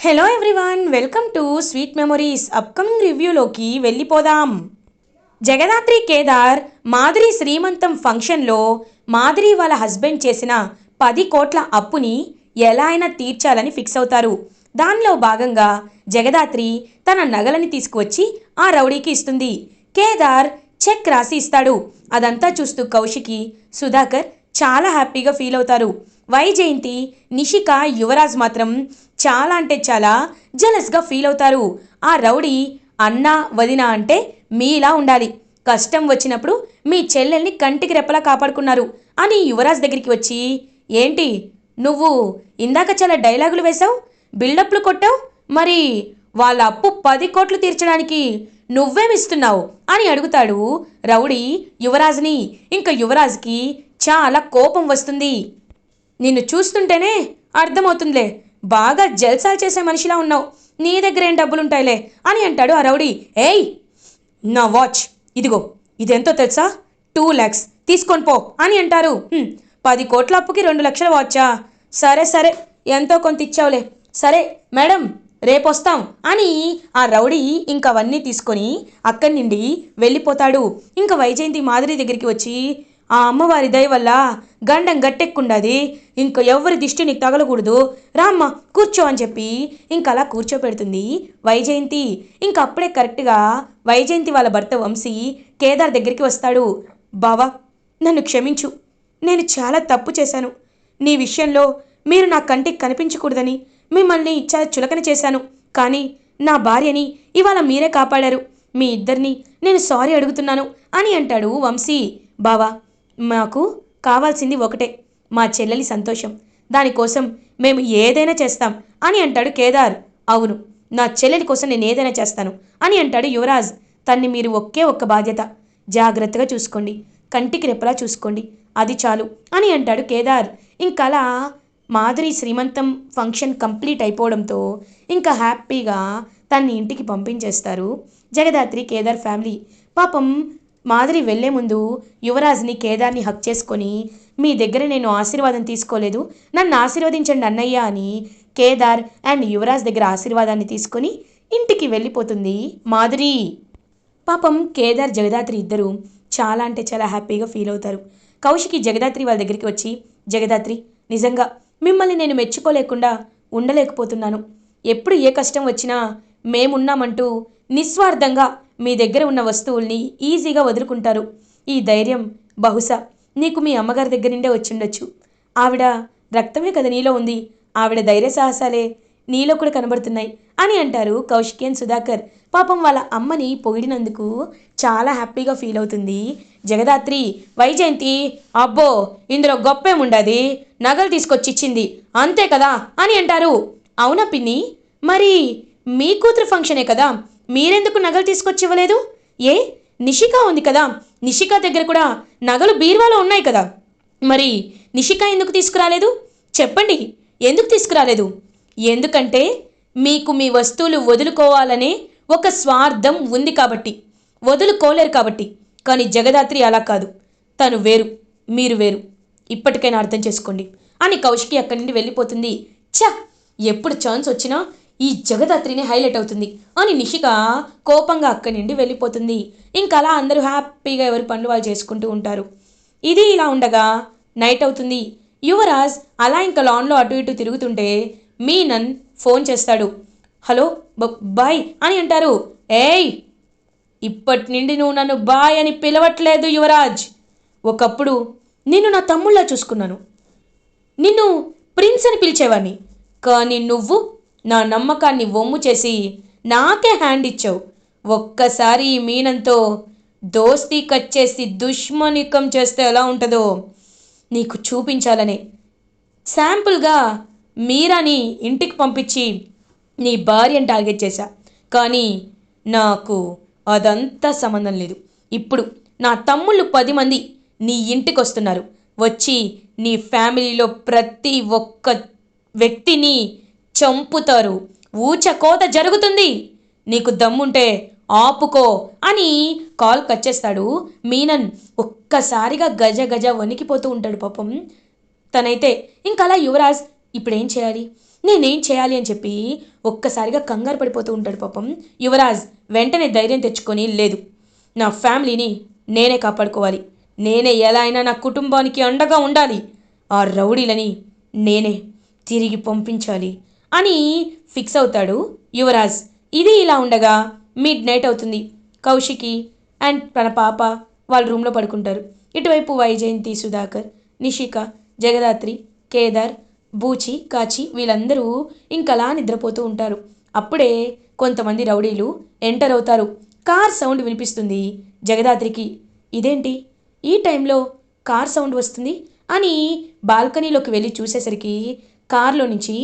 Hello everyone, welcome to sweet memories. Upcoming రివ్యూలోకి వెళ్ళిపోదాం. జగదాత్రి కేదార్ మాధురి శ్రీమంతం ఫంక్షన్లో మాధురి వాళ్ళ హస్బెండ్ చేసిన 10 కోట్ల అప్పుని ఎలా అయినా తీర్చాలని ఫిక్స్ అవుతారు. దానిలో భాగంగా జగదాత్రి తన నగలని తీసుకువచ్చి ఆ రౌడీకి ఇస్తుంది. కేదార్ చెక్ రాసి ఇస్తాడు. అదంతా చూస్తూ కౌశికి, సుధాకర్ చాలా హ్యాపీగా ఫీల్ అవుతారు. వైజయంతి, నిషిక, యువరాజ్ మాత్రం చాలా అంటే చాలా జలస్గా ఫీల్ అవుతారు. ఆ రౌడీ అన్నా వదిన అంటే మీలా ఉండాలి, కష్టం వచ్చినప్పుడు మీ చెల్లెల్ని కంటికి రెప్పలా కాపాడుకున్నారు అని యువరాజ్ దగ్గరికి వచ్చి, ఏంటి నువ్వు ఇందాక చాలా డైలాగులు వేశావు, బిల్డప్లు కొట్టావు, మరి వాళ్ళ అప్పు 10 కోట్లు తీర్చడానికి నువ్వేమిస్తున్నావు అని అడుగుతాడు రౌడీ యువరాజ్ని. ఇంకా యువరాజ్కి చాలా కోపం వస్తుంది. నిన్ను చూస్తుంటేనే అర్థమవుతుందిలే, బాగా జల్సాలు చేసే మనిషిలా ఉన్నావు, నీ దగ్గర ఏం డబ్బులుంటాయిలే అని అంటాడు ఆ రౌడీ. ఏయ్, నా వాచ్ ఇదిగో, ఇదెంతో తెలుసా, 2 lakhs తీసుకొని పో అని అంటారు. 10 కోట్ల అప్పుకి 2 లక్షల వాచా, సరే సరే ఎంతో కొంత ఇచ్చావులే, సరే మేడం రేపొస్తాం అని ఆ రౌడీ ఇంక అవన్నీ తీసుకొని అక్కడి నుండి వెళ్ళిపోతాడు. ఇంకా వైజయంతి మాధురి దగ్గరికి వచ్చి, ఆ అమ్మవారి దయ వల్ల గండం గట్టెక్కుండాది, ఇంక ఎవరి దిష్టి నీకు తగలకూడదు, రామ్మ కూర్చో అని చెప్పి ఇంకలా కూర్చోపెడుతుంది వైజయంతి. ఇంక అప్పుడే కరెక్ట్గా వైజయంతి వాళ్ళ భర్త వంశీ కేదార్ దగ్గరికి వస్తాడు. బావా, నన్ను క్షమించు, నేను చాలా తప్పు చేశాను. నీ విషయంలో మీరు నా కంటికి కనిపించకూడదని మిమ్మల్ని చాలా చులకన చేశాను, కానీ నా భార్యని ఇవాళ మీరే కాపాడారు, మీ ఇద్దరిని నేను సారీ అడుగుతున్నాను అని అంటాడు వంశీ. బావా, మాకు కావాల్సింది ఒకటే, మా చెల్లెలి సంతోషం, దానికోసం మేము ఏదైనా చేస్తాం అని అంటాడు కేదార్. అవును, నా చెల్లెలి కోసం నేను ఏదైనా చేస్తాను అని అంటాడు యువరాజ్. తన్ని మీరు ఒకే ఒక్క బాధ్యత, జాగ్రత్తగా చూసుకోండి, కంటికి రెప్పలా చూసుకోండి, అది చాలు అని అంటాడు కేదార్. ఇంకలా మాధురి శ్రీమంతం ఫంక్షన్ కంప్లీట్ అయిపోవడంతో ఇంకా హ్యాపీగా తన్ని ఇంటికి పంపించేస్తారు జగదాత్రి కేదార్ ఫ్యామిలీ. పాపం మాధురి వెళ్లే ముందు యువరాజ్ని కేదార్ని హక్ చేసుకొని, మీ దగ్గర నేను ఆశీర్వాదం తీసుకోలేదు, నన్ను ఆశీర్వదించండి అన్నయ్య అని కేదార్ అండ్ యువరాజ్ దగ్గర ఆశీర్వాదాన్ని తీసుకొని ఇంటికి వెళ్ళిపోతుంది మాధురి. పాపం కేదార్ జగదాత్రి ఇద్దరు చాలా అంటే చాలా హ్యాపీగా ఫీల్ అవుతారు. కౌశికి జగదాత్రి వాళ్ళ దగ్గరికి వచ్చి, జగదాత్రి నిజంగా మిమ్మల్ని నేను మెచ్చుకోలేకుండా ఉండలేకపోతున్నాను, ఎప్పుడు ఏ కష్టం వచ్చినా మేమున్నామంటూ నిస్వార్థంగా మీ దగ్గర ఉన్న వస్తువుల్ని ఈజీగా వదులుకుంటారు. ఈ ధైర్యం బహుశా నీకు మీ అమ్మగారి దగ్గర నుండే వచ్చిండొచ్చు, ఆవిడ రక్తమే కదా నీలో ఉంది, ఆవిడ ధైర్య సాహసాలే నీలో కూడా కనబడుతున్నాయి అని అంటారు కౌశికి అండ్ సుధాకర్. పాపం వాళ్ళ అమ్మని పొగిడినందుకు చాలా హ్యాపీగా ఫీల్ అవుతుంది జగదాత్రి. వైజయంతి, అబ్బో ఇందులో గొప్పేముండది, నగలు తీసుకొచ్చి ఇచ్చింది అంతే కదా అని అంటారు. అవునా పిన్ని, మరి మీ కూతురు ఫంక్షనే కదా, మీరెందుకు నగలు తీసుకొచ్చి ఇవ్వలేదు? ఏ, నిషిక ఉంది కదా, నిషిక దగ్గర కూడా నగలు బీర్వాలో ఉన్నాయి కదా, మరి నిషిక ఎందుకు తీసుకురాలేదు? చెప్పండి, ఎందుకు తీసుకురాలేదు? ఎందుకంటే మీకు మీ వస్తువులు వదులుకోవాలనే ఒక స్వార్థం ఉంది కాబట్టి, వదులుకోలేరు కాబట్టి. కానీ జగదాత్రి అలా కాదు, తను వేరు, మీరు వేరు, ఇప్పటికైనా అర్థం చేసుకోండి అని కౌశికి అక్కడి నుండి వెళ్ళిపోతుంది. ఛ, ఎప్పుడు ఛాన్స్ వచ్చినా ఈ జగదాత్రిని హైలైట్ అవుతుంది అని నిషిక కోపంగా అక్కడి నుండి వెళ్ళిపోతుంది. ఇంకా అలా అందరూ హ్యాపీగా ఎవరి పనులు వాళ్ళు చేసుకుంటూ ఉంటారు. ఇది ఇలా ఉండగా నైట్ అవుతుంది. యువరాజ్ అలా ఇంకా లాన్లో అటు ఇటు తిరుగుతుంటే మీనన్ ఫోన్ చేస్తాడు. హలో బాయ్ అని అంటారు. ఏయ్, ఇప్పటి నుండి నువ్వు నన్ను బాయ్ అని పిలవట్లేదు యువరాజ్, ఒకప్పుడు నిన్ను నా తమ్ముళ్ళ చూసుకున్నాను, నిన్ను ప్రిన్స్ అని పిలిచేవాడిని, కానీ నువ్వు నా నమ్మకాన్ని వమ్ము చేసి నాకే హ్యాండ్ ఇచ్చావు. ఒక్కసారి ఈ మీనంతో దోస్తీ కట్ చేసి దుష్మనికం చేస్తే ఎలా ఉంటుందో నీకు చూపించాలనే శాంపుల్గా మీరాని ఇంటికి పంపించి నీ భార్యను టార్గెట్ చేశా, కానీ నాకు అదంతా సంబంధం లేదు. ఇప్పుడు నా తమ్ముళ్ళు 10 మంది నీ ఇంటికి వస్తున్నారు, వచ్చి నీ ఫ్యామిలీలో ప్రతి ఒక్క వ్యక్తిని చంపుతారు, ఊచకోత జరుగుతుంది, నీకు దమ్ముంటే ఆపుకో అని కాల్ కట్ చేస్తాడు మీనన్. ఒక్కసారిగా గజ గజ వణికిపోతూ ఉంటాడు పాపం తనైతే. ఇంకలా యువరాజ్ ఇప్పుడేం చేయాలి, నేనేం చేయాలి అని చెప్పి ఒక్కసారిగా కంగారు పడిపోతూ ఉంటాడు పాపం యువరాజ్. వెంటనే ధైర్యం తెచ్చుకొని, లేదు, నా ఫ్యామిలీని నేనే కాపాడుకోవాలి, నేనే ఎలా అయినా నా కుటుంబానికి అండగా ఉండాలి, ఆ రౌడీలని నేనే తిరిగి పంపించాలి అని ఫిక్స్ అవుతాడు యువరాజ్. ఇది ఇలా ఉండగా మిడ్ నైట్ అవుతుంది. కౌశికి అండ్ తన పాప వాళ్ళ రూమ్లో పడుకుంటారు. ఇటువైపు వైజయంతి, సుధాకర్, నిషిక, జగదాత్రి, కేదార్, బూచి, కాచి వీళ్ళందరూ ఇంకలా నిద్రపోతూ ఉంటారు. అప్పుడే కొంతమంది రౌడీలు ఎంటర్ అవుతారు. కార్ సౌండ్ వినిపిస్తుంది జగదాత్రికి. ఇదేంటి ఈ టైంలో కార్ సౌండ్ వస్తుంది అని బాల్కనీలోకి వెళ్ళి చూసేసరికి కార్లో నుంచి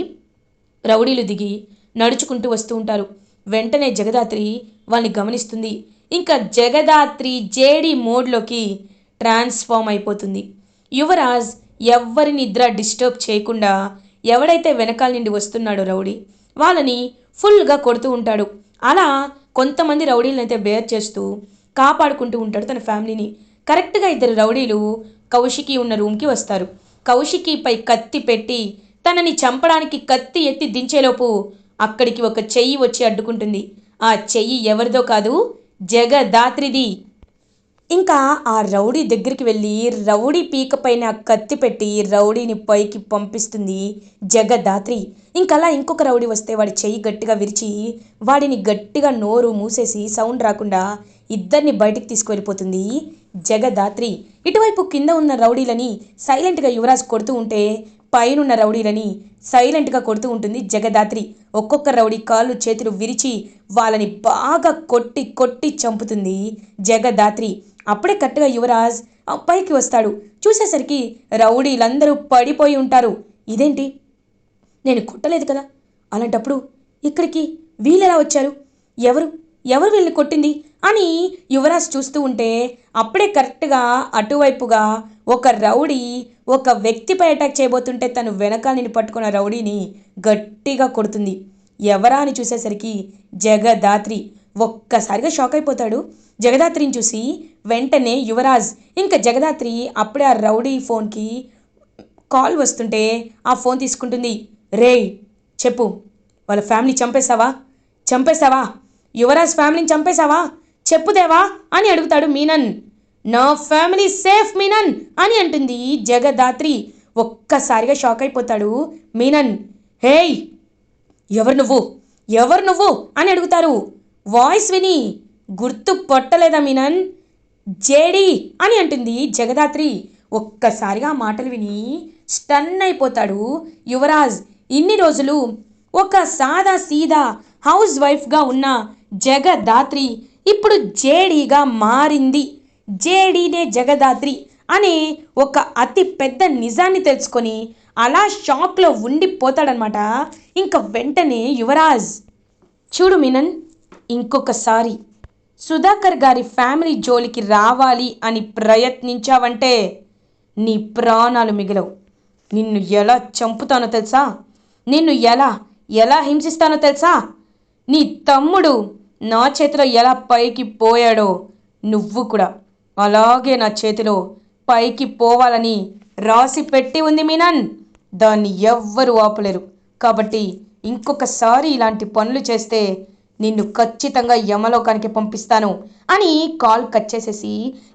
రౌడీలు దిగి నడుచుకుంటూ వస్తూ ఉంటారు. వెంటనే జగదాత్రి వాళ్ళని గమనిస్తుంది. ఇంకా జగదాత్రి జేడీ మోడ్లోకి ట్రాన్స్ఫామ్ అయిపోతుంది. యువరాజ్ ఎవ్వరి నిద్ర డిస్టర్బ్ చేయకుండా ఎవడైతే వెనకాల నుండి వస్తున్నాడో రౌడీ వాళ్ళని ఫుల్గా కొడుతూ ఉంటాడు. అలా కొంతమంది రౌడీలను అయితే బేర్ చేస్తూ కాపాడుకుంటూ ఉంటాడు తన ఫ్యామిలీని. కరెక్ట్గా ఇద్దరు రౌడీలు కౌశికి ఉన్న రూమ్కి వస్తారు. కౌశికిపై కత్తి పెట్టి తనని చంపడానికి కత్తి ఎత్తి దించేలోపు అక్కడికి ఒక చెయ్యి వచ్చి అడ్డుకుంటుంది. ఆ చెయ్యి ఎవరిదో కాదు, జగదాత్రిది. ఇంకా ఆ రౌడీ దగ్గరికి వెళ్ళి రౌడీ పీక పైన కత్తి పెట్టి రౌడీని పైకి పంపిస్తుంది జగదాత్రి. ఇంకలా ఇంకొక రౌడీ వస్తే వాడి చెయ్యి గట్టిగా విరిచి వాడిని గట్టిగా నోరు మూసేసి సౌండ్ రాకుండా ఇద్దరిని బయటికి తీసుకువెళ్ళిపోతుంది జగదాత్రి. ఇటువైపు కింద ఉన్న రౌడీలని సైలెంట్గా యువరాజ్ కొడుతూ ఉంటే పైనున్న రౌడీలని సైలెంట్గా కొడుతూ ఉంటుంది జగదాత్రి. ఒక్కొక్క రౌడీ కాళ్ళు చేతులు విరిచి వాళ్ళని బాగా కొట్టి కొట్టి చంపుతుంది జగదాత్రి. అప్పుడే కరెక్ట్గా యువరాజ్ పైకి వస్తాడు. చూసేసరికి రౌడీలందరూ పడిపోయి ఉంటారు. ఇదేంటి, నేను కొట్టలేదు కదా, అలాంటప్పుడు ఇక్కడికి వీళ్ళెలా వచ్చారు, ఎవరు ఎవరు వీళ్ళని కొట్టింది అని యువరాజ్ చూస్తూ ఉంటే అప్పుడే కరెక్ట్గా అటువైపుగా ఒక రౌడీ ఒక వ్యక్తిపై అటాక్ చేయబోతుంటే తను వెనకాల నిన్ను పట్టుకున్న రౌడీని గట్టిగా కొడుతుంది. ఎవరా అని చూసేసరికి జగదాత్రి. ఒక్కసారిగా షాక్ అయిపోతాడు జగదాత్రిని చూసి. వెంటనే యువరాజ్ ఇంకా జగదాత్రి అప్పుడే ఆ రౌడీ ఫోన్కి కాల్ వస్తుంటే ఆ ఫోన్ తీసుకుంటుంది. రేయ్ చెప్పు, వాళ్ళ ఫ్యామిలీ చంపేశావా, యువరాజ్ ఫ్యామిలీని చంపేశావా, చెప్పుదేవా అని అడుగుతాడు మీనన్. నా ఫ్యామిలీ సేఫ్ మీనన్ అని అంటుంది జగదాత్రి. ఒక్కసారిగా షాక్ అయిపోతాడు మీనన్. హేయ్, ఎవరు నువ్వు అని అడుగుతారు. వాయిస్ విని గుర్తు పట్టలేదా మీనన్, జేడీ అని అంటుంది జగదాత్రి. ఒక్కసారిగా మాటలు విని స్టన్ అయిపోతాడు యువరాజ్. ఇన్ని రోజులు ఒక సాదా సీదా హౌస్ వైఫ్గా ఉన్న జగదాత్రి ఇప్పుడు జేడీగా మారింది. జేడీనే జగదాత్రి అనే ఒక అతి పెద్ద నిజాన్ని తెలుసుకొని అలా షాక్లో ఉండిపోతాడనమాట. ఇంకా వెంటనే యువరాజ్, చూడు మీనన్, ఇంకొకసారి సుధాకర్ గారి ఫ్యామిలీ జోలికి రావాలి అని ప్రయత్నించావంటే నీ ప్రాణాలు మిగలవు. నిన్ను ఎలా చంపుతానో తెలుసా, నిన్ను ఎలా హింసిస్తానో తెలుసా, నీ తమ్ముడు నా చేతిలో ఎలా పైకి పోయాడో నువ్వు కూడా అలాగే నా చేతిలో పైకి పోవాలని రాసి పెట్టి ఉంది మీనన్. దాన్ని ఎవ్వరూ ఆపలేరు. కాబట్టి ఇంకొకసారి ఇలాంటి పనులు చేస్తే నిన్ను ఖచ్చితంగా యమలోకానికి పంపిస్తాను అని కాల్ కట్ చేసేసి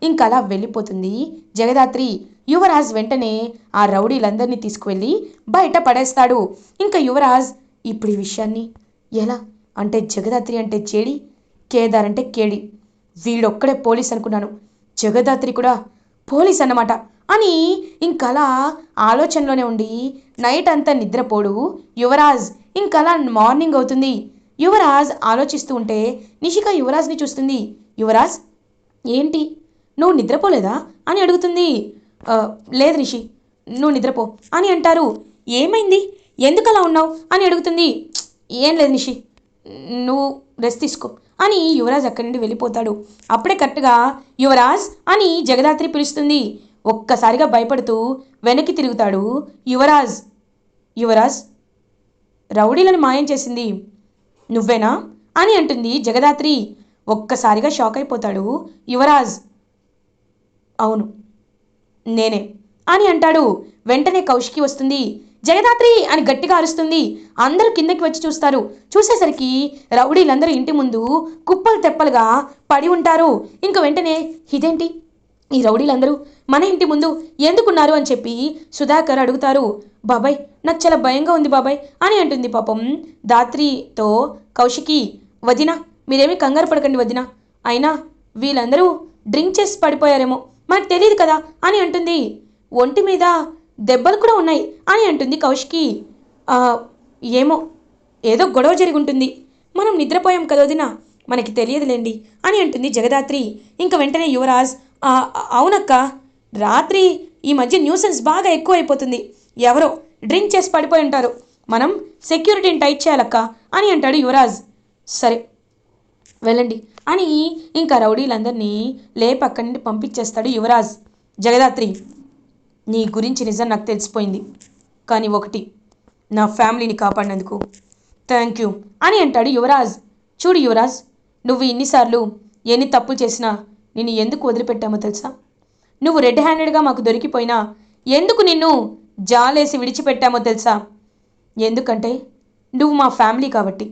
ఇంకలా వెళ్ళిపోతుంది జగదాత్రి. యువరాజ్ వెంటనే ఆ రౌడీలందరినీ తీసుకువెళ్ళి బయట పడేస్తాడు. ఇంకా యువరాజ్ ఇప్పుడు ఈ విషయాన్ని ఎలా అంటే, జగదాత్రి అంటే జేడి, కేదార్ అంటే కేడి, వీడొక్కడే పోలీస్ అనుకున్నాను, జగదాత్రి కూడా పోలీస్ అన్నమాట అని ఇంకలా ఆలోచనలోనే ఉండి నైట్ అంతా నిద్రపోడు యువరాజ్. ఇంకలా మార్నింగ్ అవుతుంది. యువరాజ్ ఆలోచిస్తూ ఉంటే నిషిక యువరాజ్ని చూస్తుంది. యువరాజ్, ఏంటి నువ్వు నిద్రపోలేదా అని అడుగుతుంది. లేదు నిషి, నువ్వు నిద్రపో అని అంటారు. ఏమైంది, ఎందుకు అలా ఉన్నావు అని అడుగుతుంది. ఏం లేదు నిషి, నువ్వు రెస్ట్ తీసుకో అని యువరాజ్ అక్కడి నుండి వెళ్ళిపోతాడు. అప్పుడే కరెక్ట్గా యువరాజ్ అని జగదాత్రి పిలుస్తుంది. ఒక్కసారిగా భయపడుతూ వెనక్కి తిరుగుతాడు యువరాజ్, రౌడీలను మాయం చేసింది నువ్వేనా అని అంటుంది జగదాత్రి. ఒక్కసారిగా షాక్ అయిపోతాడు యువరాజ్. అవును నేనే అని అంటాడు. వెంటనే కౌశికి వస్తుంది. జగదాత్రి అని గట్టిగా అరుస్తుంది. అందరూ కిందకి వచ్చి చూస్తారు. చూసేసరికి రౌడీలందరూ ఇంటి ముందు కుప్పలు తెప్పలుగా పడి ఉంటారు. ఇంక వెంటనే ఇదేంటి, ఈ రౌడీలందరూ మన ఇంటి ముందు ఎందుకున్నారు అని చెప్పి సుధాకర్ అడుగుతారు. బాబాయ్ నాకు చాలా భయంగా ఉంది బాబాయ్ అని అంటుంది పాపం దాత్రితో కౌశికి. వదిన మీరేమీ కంగారు పడకండి వదిన, అయినా వీళ్ళందరూ డ్రింక్ చేసి పడిపోయారేమో మనకు తెలియదు కదా అని అంటుంది. ఒంటి మీద దెబ్బలు కూడా ఉన్నాయి అని అంటుంది కౌశికి. ఏమో ఏదో గొడవ జరిగి ఉంటుంది, మనం నిద్రపోయాం కదా వదిన, మనకి తెలియదులేండి అని అంటుంది జగదాత్రి. ఇంక వెంటనే యువరాజ్ అవునక్క, రాత్రి ఈ మధ్య న్యూసెన్స్ బాగా ఎక్కువ అయిపోతుంది, ఎవరో డ్రింక్ చేసి పడిపోయి ఉంటారు, మనం సెక్యూరిటీని టైట్ చేయాలక్క అని అంటాడు యువరాజ్. సరే వెళ్ళండి అని ఇంకా రౌడీలందరినీ లేపక్కడి నుండి పంపించేస్తాడు యువరాజ్. జగదాత్రి నీ గురించి నిజం నాకు తెలిసిపోయింది, కానీ ఒకటి, నా ఫ్యామిలీని కాపాడినందుకు థ్యాంక్ యూ అని అంటాడు యువరాజ్. చూడు యువరాజ్, నువ్వు ఇన్నిసార్లు ఎన్ని తప్పులు చేసినా నిన్ను ఎందుకు వదిలిపెట్టామో తెలుసా? నువ్వు రెడ్ హ్యాండెడ్గా మాకు దొరికిపోయినా ఎందుకు నిన్ను జాలేసి విడిచిపెట్టామో తెలుసా? ఎందుకంటే నువ్వు మా ఫ్యామిలీ కాబట్టి,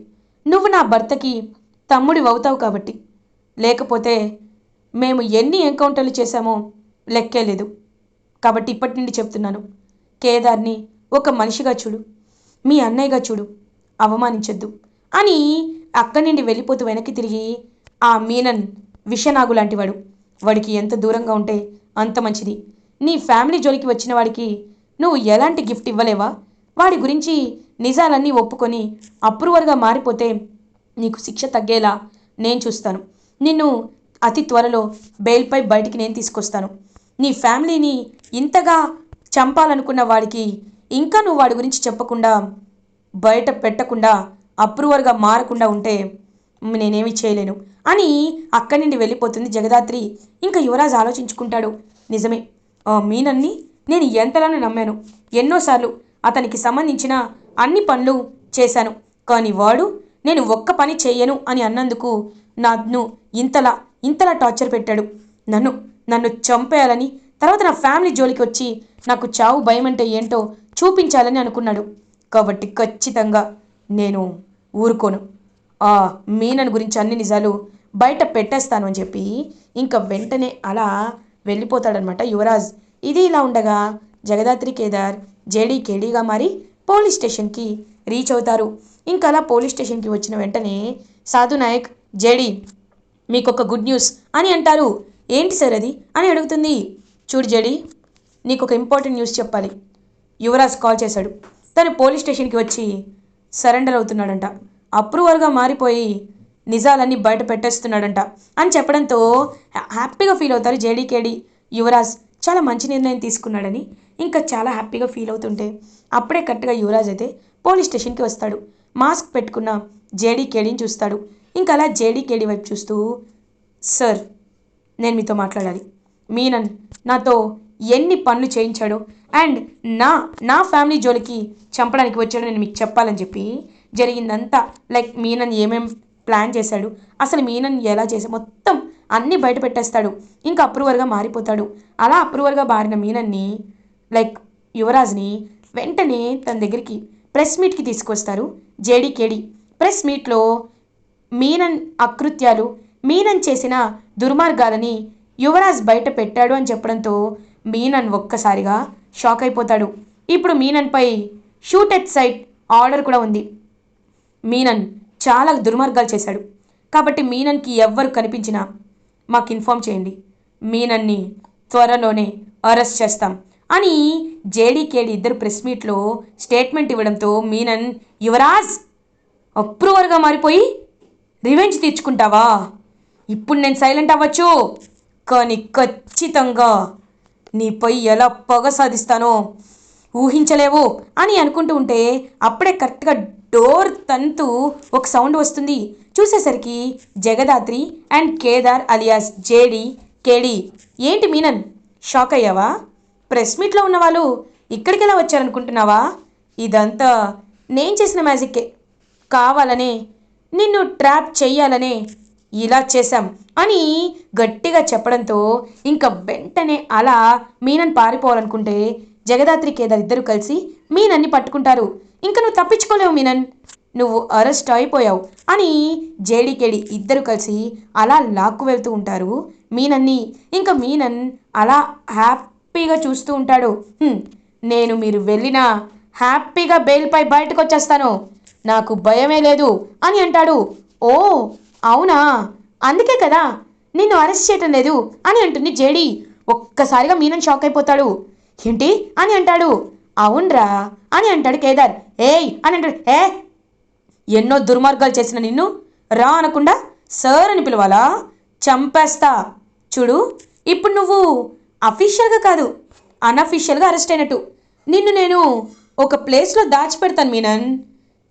నువ్వు నా భర్తకి తమ్ముడి అవుతావు కాబట్టి. లేకపోతే మేము ఎన్ని ఎన్కౌంటర్లు చేశామో లెక్కే లేదు. కాబట్టి ఇప్పటి నుండి చెప్తున్నాను, కేదార్ని ఒక మనిషిగా చూడు, మీ అన్నయ్యగా చూడు, అవమానించొద్దు అని అక్కడి నుండి వెళ్ళిపోతూ వెనక్కి తిరిగి, ఆ మీనన్ విషనాగు లాంటివాడు, వాడికి ఎంత దూరంగా ఉంటే అంత మంచిది. నీ ఫ్యామిలీ జోలికి వచ్చిన వాడికి నువ్వు ఎలాంటి గిఫ్ట్ ఇవ్వలేవా? వాడి గురించి నిజాలన్నీ ఒప్పుకొని అప్రూవర్గా మారిపోతే నీకు శిక్ష తగ్గేలా నేను చూస్తాను. నిన్ను అతి త్వరలో బెయిల్పై బయటికి నేను తీసుకొస్తాను. నీ ఫ్యామిలీని ఇంతగా చంపాలనుకున్న వాడికి ఇంకా నువ్వు వాడి గురించి చెప్పకుండా, బయట పెట్టకుండా, అప్రూవర్గా మారకుండా ఉంటే నేనేమీ చేయలేను అని అక్కడి నుండి వెళ్ళిపోతుంది జగదాత్రి. ఇంకా యువరాజ్ ఆలోచించుకుంటాడు, నిజమే, మీనన్ని నేను ఎంతగానో నమ్మాను, ఎన్నోసార్లు అతనికి సంబంధించిన అన్ని పనులు చేశాను, కానీ వాడు నేను ఒక్క పని చేయను అని అన్నందుకు నన్ను ఇంతలా ఇంతలా టార్చర్ పెట్టాడు. నన్ను నన్ను చంపేయాలని, తర్వాత నా ఫ్యామిలీ జోలికి వచ్చి నాకు చావు భయం అంటే ఏంటో చూపించాలని అనుకున్నాడు. కాబట్టి ఖచ్చితంగా నేను ఊరుకోను, ఆ మీనన్ గురించి అన్ని నిజాలు బయట పెట్టేస్తాను అని చెప్పి ఇంకా వెంటనే అలా వెళ్ళిపోతాడనమాట యువరాజ్. ఇది ఇలా ఉండగా జగదాత్రి కేదార్ జేడీ కేడీగా మారి పోలీస్ స్టేషన్కి రీచ్ అవుతారు. ఇంకా అలా పోలీస్ స్టేషన్కి వచ్చిన వెంటనే సాధు నాయక్, జేడీ మీకు ఒక గుడ్ న్యూస్ అని అంటారు. ఏంటి సార్ అది అని అడుగుతుంది. చూడు జేడీ, నీకు ఒక ఇంపార్టెంట్ న్యూస్ చెప్పాలి. యువరాజ్ కాల్ చేశాడు, తను పోలీస్ స్టేషన్కి వచ్చి సరెండర్ అవుతున్నాడంట, అప్రూవర్గా మారిపోయి నిజాలన్నీ బయట పెట్టేస్తున్నాడంట అని చెప్పడంతో హ్యాపీగా ఫీల్ అవుతారు జేడీకేడి. యువరాజ్ చాలా మంచి నిర్ణయం తీసుకున్నాడని ఇంకా చాలా హ్యాపీగా ఫీల్ అవుతుంటే అప్పుడే కరెక్ట్గా యువరాజ్ అయితే పోలీస్ స్టేషన్కి వస్తాడు. మాస్క్ పెట్టుకున్న జేడీకేడిని చూస్తాడు. ఇంకా అలా జేడీకేడి వైపు చూస్తూ, సార్ నేను మీతో మాట్లాడాలి. మీనన్ నాతో ఎన్ని పనులు చేయించాడో అండ్ నా ఫ్యామిలీ జోలికి చంపడానికి వచ్చాడో నేను మీకు చెప్పాలని చెప్పి జరిగిందంతా, లైక్ మీనన్ ఏమేం ప్లాన్ చేశాడు, అసలు మీనన్ ఎలా చేసి మొత్తం అన్నీ బయట పెట్టేస్తాడు. ఇంకా అప్రూవర్గా మారిపోతాడు. అలా అప్రూవర్గా మారిన మీనన్ని లైక్ యువరాజ్ని వెంటనే తన దగ్గరికి ప్రెస్ మీట్కి తీసుకొస్తారు జేడీకేడి. ప్రెస్ మీట్లో మీనన్ అకృత్యాలు, మీనన్ చేసిన దుర్మార్గాలని యువరాజ్ బయట పెట్టాడు అని చెప్పడంతో మీనన్ ఒక్కసారిగా షాక్ అయిపోతాడు. ఇప్పుడు మీనన్పై షూట్ ఎట్ సైట్ ఆర్డర్ కూడా ఉంది. మీనన్ చాలా దుర్మార్గాలు చేశాడు కాబట్టి మీనన్కి ఎవ్వరు కనిపించినా మాకు ఇన్ఫామ్ చేయండి, మీనన్ని త్వరలోనే అరెస్ట్ చేస్తాం అని జేడీకేడి ఇద్దరు ప్రెస్ మీట్లో స్టేట్మెంట్ ఇవ్వడంతో మీనన్, యువరాజ్ అప్రూవర్గా మారిపోయి రివెంజ్ తీర్చుకుంటావా? ఇప్పుడు నేను సైలెంట్ అవ్వచ్చు, కానీ ఖచ్చితంగా నీపై ఎలా పగ సాధిస్తానో ఊహించలేవు అని అనుకుంటూ ఉంటే అప్పుడే కరెక్ట్గా డోర్ తంతు ఒక సౌండ్ వస్తుంది. చూసేసరికి Jagadhatri and Kedar alias JD KD. ఏంటి మీనన్, షాక్ అయ్యావా? ప్రెస్ మీట్లో ఉన్న వాళ్ళు ఇక్కడికి ఎలా వచ్చారనుకుంటున్నావా? ఇదంతా నేను చేసిన మ్యాజిక్కే, కావాలనే నిన్ను ట్రాప్ చెయ్యాలనే ఇలా చేశాం అని గట్టిగా చెప్పడంతో ఇంకా వెంటనే అలా మీనన్ పారిపోవాలనుకుంటే జగదాత్రి కేదార్ ఇద్దరు కలిసి మీనన్ని పట్టుకుంటారు. ఇంక నువ్వు తప్పించుకోలేవు మీనన్, నువ్వు అరెస్ట్ అయిపోయావు అని జేడీకేడి ఇద్దరు కలిసి అలా లాక్కు వెళ్తూ ఉంటారు మీనన్ని. ఇంకా మీనన్ అలా హ్యాపీగా చూస్తూ ఉంటాడు. నేను మీరు వెళ్ళినా హ్యాపీగా బెయిల్పై బయటకు వచ్చేస్తాను, నాకు భయమే లేదు అని అంటాడు. ఓ అవునా, అందుకే కదా నిన్ను అరెస్ట్ చేయటం లేదు అని అంటుంది జేడీ. ఒక్కసారిగా మీనన్ షాక్ అయిపోతాడు. ఏంటి అని అంటాడు. అవునరా అని అంటాడు కేదార్. ఏయ్ అని అంటాడు. ఎన్నో దుర్మార్గాలు చేసిన నిన్ను రా అనకుండా సార్ అని పిలవాలా, చంపేస్తా. చూడు, ఇప్పుడు నువ్వు అఫీషియల్గా కాదు అన్అఫీషియల్గా అరెస్ట్ అయినట్టు. నిన్ను నేను ఒక ప్లేస్లో దాచిపెడతాను మీనన్,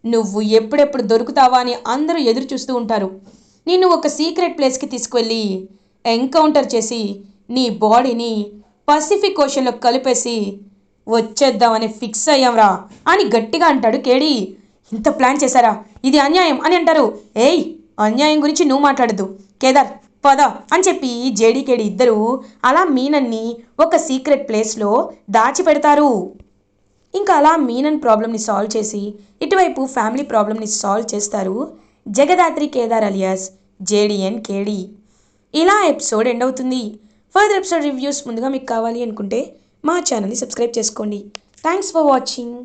నువ్వు ఎప్పుడెప్పుడు దొరుకుతావా అని అందరూ ఎదురు చూస్తూ ఉంటారు. నిన్ను ఒక సీక్రెట్ ప్లేస్కి తీసుకువెళ్ళి ఎన్కౌంటర్ చేసి నీ బాడీని పసిఫిక్ ఓషన్లో కలిపేసి వచ్చేద్దామని ఫిక్స్ అయ్యాంరా అని గట్టిగా అంటాడు కేడి. ఇంత ప్లాన్ చేశారా, ఇది అన్యాయం అని అంటారు. ఏయ్, అన్యాయం గురించి నువ్వు మాట్లాడద్దు కేదార్, పద అని చెప్పి జేడీకేడి ఇద్దరు అలా మీనన్ని ఒక సీక్రెట్ ప్లేస్లో దాచిపెడతారు. ఇంకా అలా మీనన్ ప్రాబ్లమ్ని సాల్వ్ చేసి ఇటువైపు ఫ్యామిలీ ప్రాబ్లమ్ని సాల్వ్ చేస్తారు Jagadhatri Kedar alias JD and KD. ఇలా ఎపిసోడ్ ఎండ్ అవుతుంది. ఫర్దర్ ఎపిసోడ్ రివ్యూస్ ముందుగా మీకు కావాలి అనుకుంటే మా ఛానల్ని సబ్స్క్రైబ్ చేసుకోండి. Thanks for watching.